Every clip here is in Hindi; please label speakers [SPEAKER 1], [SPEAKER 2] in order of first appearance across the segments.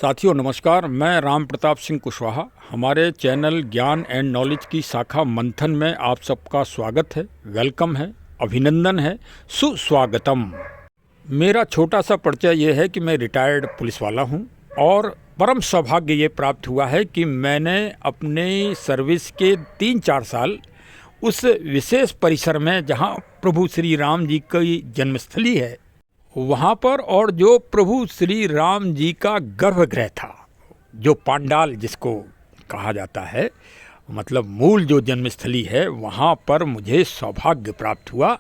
[SPEAKER 1] साथियों नमस्कार, मैं राम प्रताप सिंह कुशवाहा। हमारे चैनल ज्ञान एंड नॉलेज की शाखा मंथन में आप सबका स्वागत है, वेलकम है, अभिनंदन है, सुस्वागतम। मेरा छोटा सा परिचय ये है कि मैं रिटायर्ड पुलिस वाला हूँ और परम सौभाग्य ये प्राप्त हुआ है कि मैंने अपने सर्विस के 3-4 साल उस विशेष परिसर में जहाँ प्रभु श्री राम जी की जन्मस्थली है वहाँ पर, और जो प्रभु श्री राम जी का गर्भगृह था, जो पांडाल जिसको कहा जाता है, मतलब मूल जो जन्मस्थली है, वहाँ पर मुझे सौभाग्य प्राप्त हुआ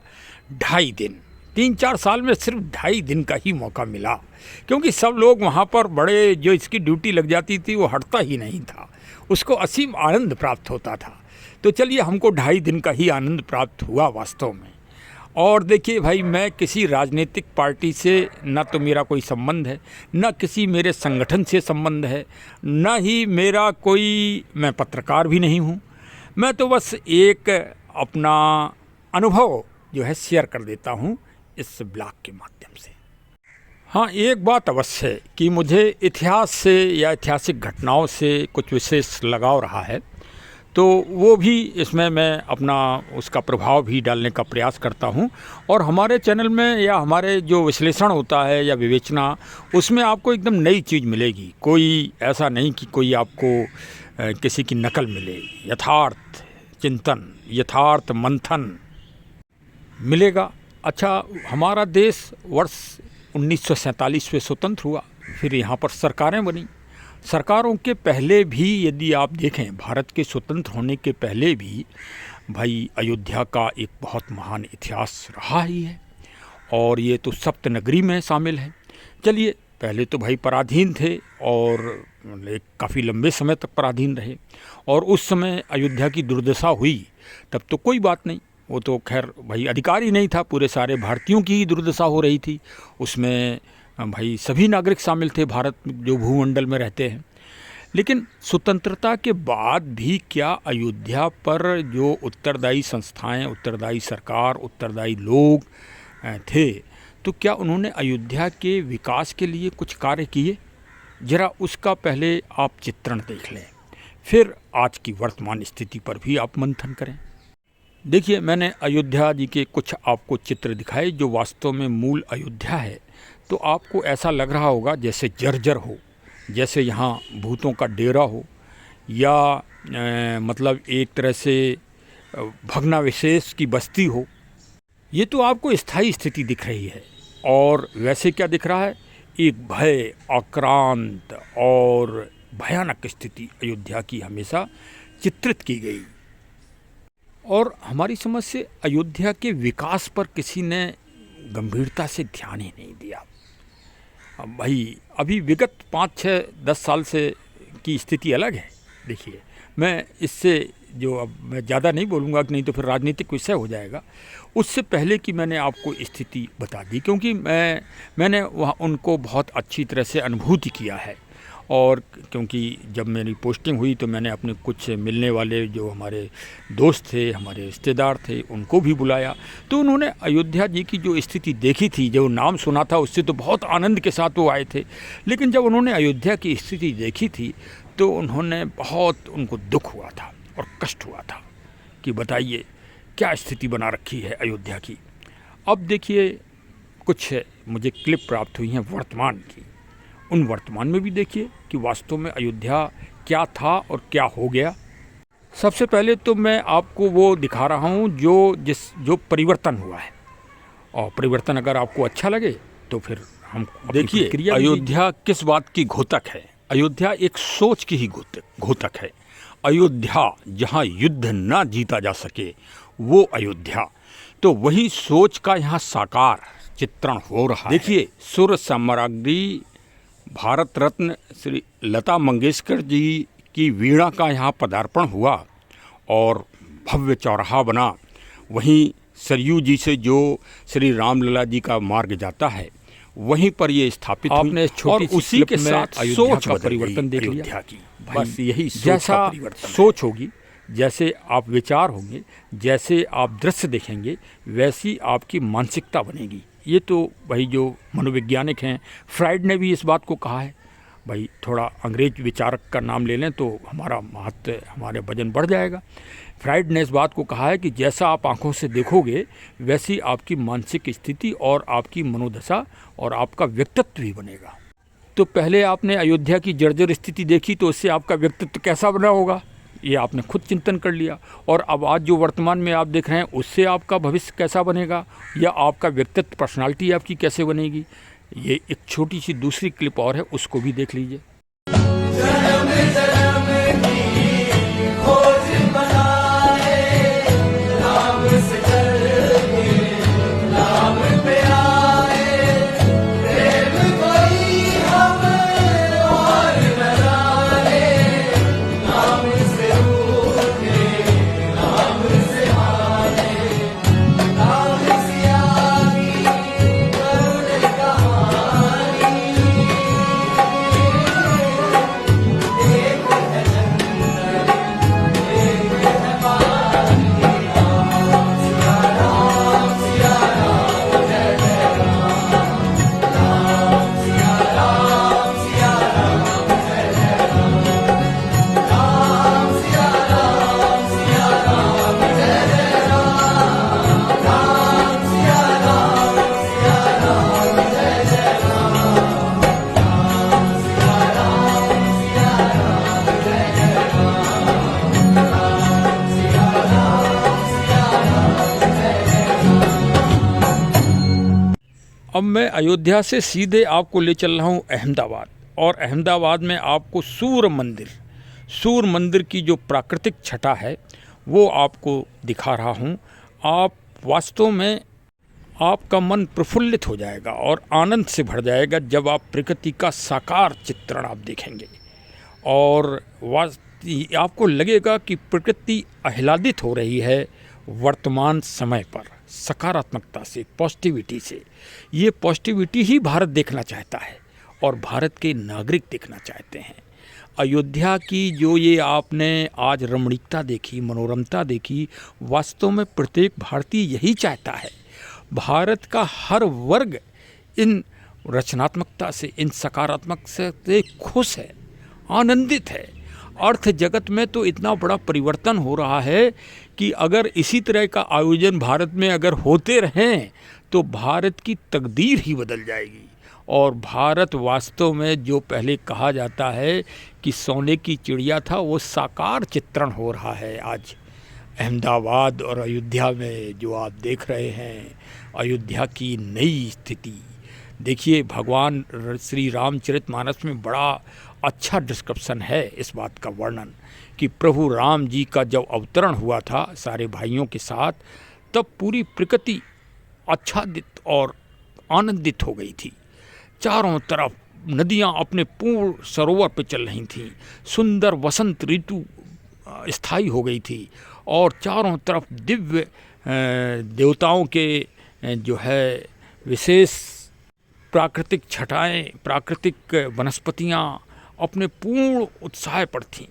[SPEAKER 1] 2.5 दिन। 3-4 साल में सिर्फ 2.5 दिन का ही मौका मिला, क्योंकि सब लोग वहाँ पर बड़े, जो इसकी ड्यूटी लग जाती थी वो हटता ही नहीं था, उसको असीम आनंद प्राप्त होता था। तो चलिए, हमको 2.5 दिन का ही आनंद प्राप्त हुआ वास्तव में। और देखिए भाई, मैं किसी राजनीतिक पार्टी से न तो मेरा कोई संबंध है, न किसी मेरे संगठन से संबंध है, न ही मेरा कोई, मैं पत्रकार भी नहीं हूँ। मैं तो बस एक अपना अनुभव जो है शेयर कर देता हूँ इस ब्लॉग के माध्यम से। हाँ, एक बात अवश्य है कि मुझे इतिहास से या ऐतिहासिक घटनाओं से कुछ विशेष लगाव रहा है, तो वो भी इसमें मैं अपना उसका प्रभाव भी डालने का प्रयास करता हूँ। और हमारे चैनल में या हमारे जो विश्लेषण होता है या विवेचना, उसमें आपको एकदम नई चीज़ मिलेगी। कोई ऐसा नहीं कि कोई आपको किसी की नकल मिले। यथार्थ चिंतन, यथार्थ मंथन मिलेगा। अच्छा, हमारा देश वर्ष 1947 में स्वतंत्र हुआ, फिर यहाँ पर सरकारें बनी। सरकारों के पहले भी यदि आप देखें, भारत के स्वतंत्र होने के पहले भी भाई अयोध्या का एक बहुत महान इतिहास रहा ही है, और ये तो सप्तनगरी में शामिल है। चलिए, पहले तो भाई पराधीन थे और एक काफ़ी लंबे समय तक पराधीन रहे, और उस समय अयोध्या की दुर्दशा हुई तब तो कोई बात नहीं, वो तो खैर भाई अधिकार ही नहीं था, पूरे सारे भारतीयों की ही दुर्दशा हो रही थी। उसमें भाई सभी नागरिक शामिल थे भारत जो भूमंडल में रहते हैं। लेकिन स्वतंत्रता के बाद भी क्या अयोध्या पर जो उत्तरदायी संस्थाएं, उत्तरदायी सरकार, उत्तरदायी लोग थे, तो क्या उन्होंने अयोध्या के विकास के लिए कुछ कार्य किए? जरा उसका पहले आप चित्रण देख लें, फिर आज की वर्तमान स्थिति पर भी आप मंथन करें। देखिए, मैंने अयोध्या जी के कुछ आपको चित्र दिखाए जो वास्तव में मूल अयोध्या है। तो आपको ऐसा लग रहा होगा जैसे जर्जर हो, जैसे यहाँ भूतों का डेरा हो, या मतलब एक तरह से भग्नावशेष की बस्ती हो। ये तो आपको स्थायी स्थिति दिख रही है। और वैसे क्या दिख रहा है? एक भय, आक्रांत और भयानक स्थिति अयोध्या की हमेशा चित्रित की गई। और हमारी समझ से अयोध्या के विकास पर किसी ने गंभीरता से ध्यान ही नहीं दिया। भाई अभी विगत 5-6-10 साल से की स्थिति अलग है। देखिए, मैं इससे जो, अब मैं ज़्यादा नहीं बोलूँगा कि नहीं तो फिर राजनीतिक विषय हो जाएगा। उससे पहले कि मैंने आपको स्थिति बता दी, क्योंकि मैंने वहाँ उनको बहुत अच्छी तरह से अनुभूति किया है। और क्योंकि जब मेरी पोस्टिंग हुई तो मैंने अपने कुछ मिलने वाले जो हमारे दोस्त थे, हमारे रिश्तेदार थे, उनको भी बुलाया। तो उन्होंने अयोध्या जी की जो स्थिति देखी थी, जो नाम सुना था उससे तो बहुत आनंद के साथ वो आए थे, लेकिन जब उन्होंने अयोध्या की स्थिति देखी थी तो उन्होंने बहुत, उनको दुख हुआ था और कष्ट हुआ था कि बताइए क्या स्थिति बना रखी है अयोध्या की। अब देखिए, कुछ मुझे क्लिप प्राप्त हुई हैं वर्तमान की। उन वर्तमान में भी देखिए कि वास्तव में अयोध्या क्या था और क्या हो गया। सबसे पहले तो मैं आपको वो दिखा रहा हूँ जो परिवर्तन हुआ है, और परिवर्तन अगर आपको अच्छा लगे तो फिर हम देखिए। अयोध्या किस बात की घोतक है? अयोध्या एक सोच की ही घोतक है। अयोध्या जहाँ युद्ध ना जीता जा सके, वो अयोध्या। तो वही सोच का यहाँ साकार चित्रण हो रहा है। देखिए, सुर साम्राज्ञी भारत रत्न श्री लता मंगेशकर जी की वीणा का यहाँ पदार्पण हुआ और भव्य चौराहा बना। वहीं सरयू जी से जो श्री रामलला जी का मार्ग जाता है, वहीं पर ये स्थापित हुई, और उसी के साथ सोच का परिवर्तन देख लिया। बस यही जैसा सोच होगी, जैसे आप विचार होंगे, जैसे आप दृश्य देखेंगे, वैसी आपकी मानसिकता बनेगी। ये तो भाई जो मनोवैज्ञानिक हैं, फ्राइड ने भी इस बात को कहा है। भाई थोड़ा अंग्रेज विचारक का नाम ले लें तो हमारा महत्व, हमारे वजन बढ़ जाएगा। फ्राइड ने इस बात को कहा है कि जैसा आप आंखों से देखोगे वैसी आपकी मानसिक स्थिति और आपकी मनोदशा और आपका व्यक्तित्व भी बनेगा। तो पहले आपने अयोध्या की जर्जर स्थिति देखी तो उससे आपका व्यक्तित्व कैसा बना होगा, ये आपने खुद चिंतन कर लिया। और अब आज जो वर्तमान में आप देख रहे हैं उससे आपका भविष्य कैसा बनेगा, या आपका व्यक्तित्व, पर्सनालिटी आपकी कैसे बनेगी। ये एक छोटी सी दूसरी क्लिप और है, उसको भी देख लीजिए। अब मैं अयोध्या से सीधे आपको ले चल रहा हूँ अहमदाबाद, और अहमदाबाद में आपको सूर्य मंदिर की जो प्राकृतिक छटा है वो आपको दिखा रहा हूँ। आप वास्तव में, आपका मन प्रफुल्लित हो जाएगा और आनंद से भर जाएगा जब आप प्रकृति का साकार चित्रण आप देखेंगे, और आपको लगेगा कि प्रकृति आह्लादित हो रही है वर्तमान समय पर सकारात्मकता से, पॉजिटिविटी से। ये पॉजिटिविटी ही भारत देखना चाहता है और भारत के नागरिक देखना चाहते हैं। अयोध्या की जो ये आपने आज रमणीकता देखी, मनोरमता देखी, वास्तव में प्रत्येक भारतीय यही चाहता है। भारत का हर वर्ग इन रचनात्मकता से, इन सकारात्मक से खुश है, आनंदित है। अर्थ जगत में तो इतना बड़ा परिवर्तन हो रहा है कि अगर इसी तरह का आयोजन भारत में अगर होते रहें तो भारत की तकदीर ही बदल जाएगी। और भारत वास्तव में, जो पहले कहा जाता है कि सोने की चिड़िया था, वो साकार चित्रण हो रहा है आज अहमदाबाद और अयोध्या में। जो आप देख रहे हैं अयोध्या की नई स्थिति देखिए। भगवान श्री रामचरितमानस में बड़ा अच्छा डिस्क्रिप्शन है इस बात का वर्णन कि प्रभु राम जी का जब अवतरण हुआ था सारे भाइयों के साथ, तब पूरी प्रकृति आच्छादित और आनंदित हो गई थी। चारों तरफ नदियां अपने पूर्ण सरोवर पे चल रही थीं, सुंदर वसंत ऋतु स्थायी हो गई थी, और चारों तरफ दिव्य देवताओं के जो है विशेष प्राकृतिक छटाएं, प्राकृतिक वनस्पतियां अपने पूर्ण उत्साह पर थीं।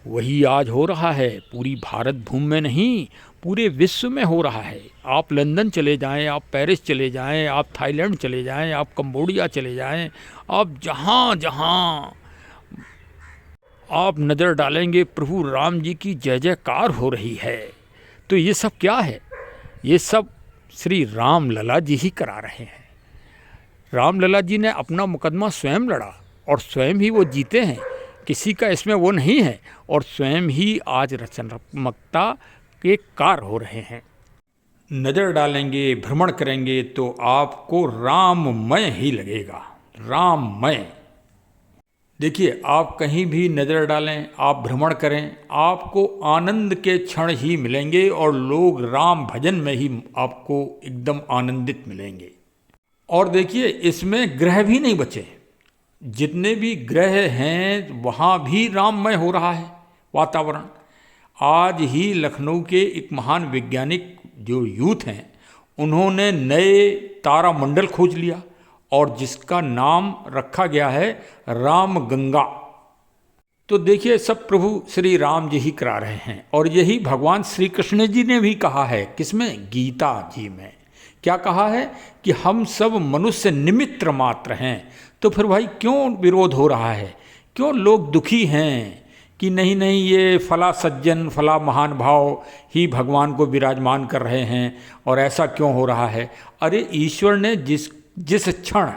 [SPEAKER 1] वही आज हो रहा है पूरी भारत भूमि में नहीं, पूरे विश्व में हो रहा है। आप लंदन चले जाएं, आप पेरिस चले जाएं, आप थाईलैंड चले जाएं, आप कंबोडिया चले जाएं, आप जहाँ जहाँ आप नज़र डालेंगे प्रभु राम जी की जय जयकार हो रही है। तो ये सब क्या है? ये सब श्री राम लला जी ही करा रहे हैं। राम लला जी ने अपना मुकदमा स्वयं लड़ा और स्वयं ही वो जीते हैं, किसी का इसमें वो नहीं है, और स्वयं ही आज रचनात्मकता के कार्य हो रहे हैं। नज़र डालेंगे, भ्रमण करेंगे तो आपको राममय ही लगेगा, राममय। देखिए, आप कहीं भी नज़र डालें, आप भ्रमण करें, आपको आनंद के क्षण ही मिलेंगे और लोग राम भजन में ही आपको एकदम आनंदित मिलेंगे। और देखिए, इसमें ग्रह भी नहीं बचे, जितने भी ग्रह हैं वहाँ भी राममय हो रहा है वातावरण। आज ही लखनऊ के एक महान वैज्ञानिक जो यूथ हैं, उन्होंने नए तारा मंडल खोज लिया और जिसका नाम रखा गया है राम गंगा। तो देखिए, सब प्रभु श्री राम जी ही करा रहे हैं, और यही भगवान श्री कृष्ण जी ने भी कहा है, किसमें? गीता जी में, क्या कहा है कि हम सब मनुष्य निमित्त मात्र हैं। तो फिर भाई क्यों विरोध हो रहा है, क्यों लोग दुखी हैं कि नहीं नहीं ये फला सज्जन फला महान भाव ही भगवान को विराजमान कर रहे हैं और ऐसा क्यों हो रहा है। अरे ईश्वर ने जिस जिस क्षण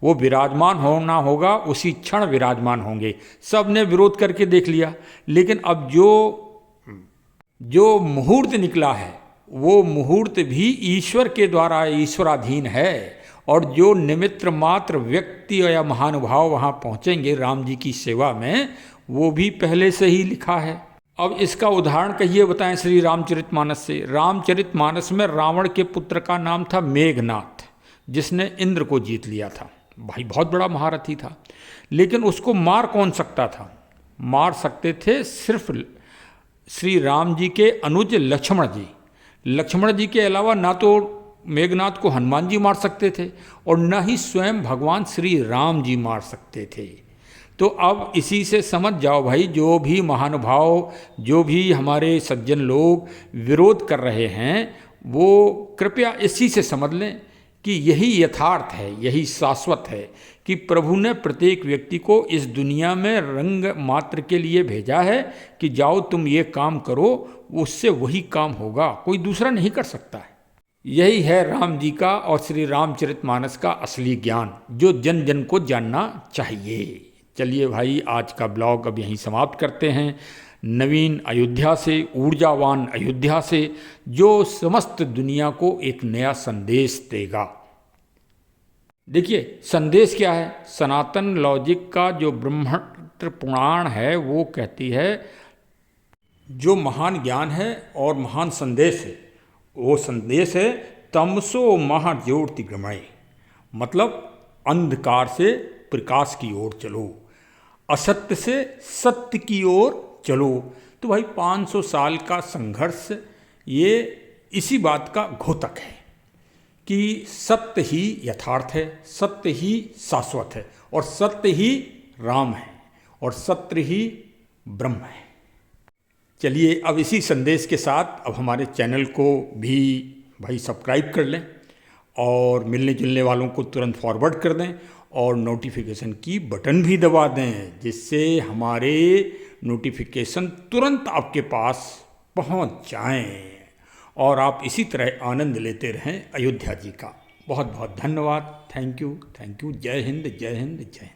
[SPEAKER 1] वो विराजमान होना होगा उसी क्षण विराजमान होंगे। सब ने विरोध करके देख लिया, लेकिन अब जो मुहूर्त निकला है वो मुहूर्त भी ईश्वर के द्वारा ईश्वराधीन है, और जो निमित्त मात्र व्यक्ति या महानुभाव वहाँ पहुँचेंगे राम जी की सेवा में, वो भी पहले से ही लिखा है। अब इसका उदाहरण कहिए बताएं श्री रामचरितमानस से। रामचरितमानस में रावण के पुत्र का नाम था मेघनाथ, जिसने इंद्र को जीत लिया था। भाई बहुत बड़ा महारथी था, लेकिन उसको मार कौन सकता था? मार सकते थे सिर्फ श्री राम जी के अनुज लक्ष्मण जी। लक्ष्मण जी के अलावा ना तो मेघनाथ को हनुमान जी मार सकते थे और न ही स्वयं भगवान श्री राम जी मार सकते थे। तो अब इसी से समझ जाओ भाई, जो भी महानुभाव, जो भी हमारे सज्जन लोग विरोध कर रहे हैं, वो कृपया इसी से समझ लें कि यही यथार्थ है, यही शाश्वत है कि प्रभु ने प्रत्येक व्यक्ति को इस दुनिया में रंग मात्र के लिए भेजा है कि जाओ तुम ये काम करो, उससे वही काम होगा, कोई दूसरा नहीं कर सकता है। यही है राम जी का और श्री रामचरितमानस का असली ज्ञान, जो जन जन को जानना चाहिए। चलिए भाई, आज का ब्लॉग अब यहीं समाप्त करते हैं। नवीन अयोध्या से, ऊर्जावान अयोध्या से, जो समस्त दुनिया को एक नया संदेश देगा। देखिए संदेश क्या है। सनातन लॉजिक का जो ब्रह्मण्य पुराण है वो कहती है जो महान ज्ञान है और महान संदेश है, वो संदेश है तमसो महाज्योतिर्गमय, मतलब अंधकार से प्रकाश की ओर चलो, असत्य से सत्य की ओर चलो। तो भाई 500 साल का संघर्ष ये इसी बात का घोतक है कि सत्य ही यथार्थ है, सत्य ही शाश्वत है, और सत्य ही राम है, और सत्य ही ब्रह्म है। चलिए अब इसी संदेश के साथ अब हमारे चैनल को भी भाई सब्सक्राइब कर लें और मिलने जुलने वालों को तुरंत फॉरवर्ड कर दें और नोटिफिकेशन की बटन भी दबा दें, जिससे हमारे नोटिफिकेशन तुरंत आपके पास पहुंच जाएं और आप इसी तरह आनंद लेते रहें अयोध्या जी का। बहुत बहुत धन्यवाद। Thank you. जय हिंद, जय हिंद, जय हिंद।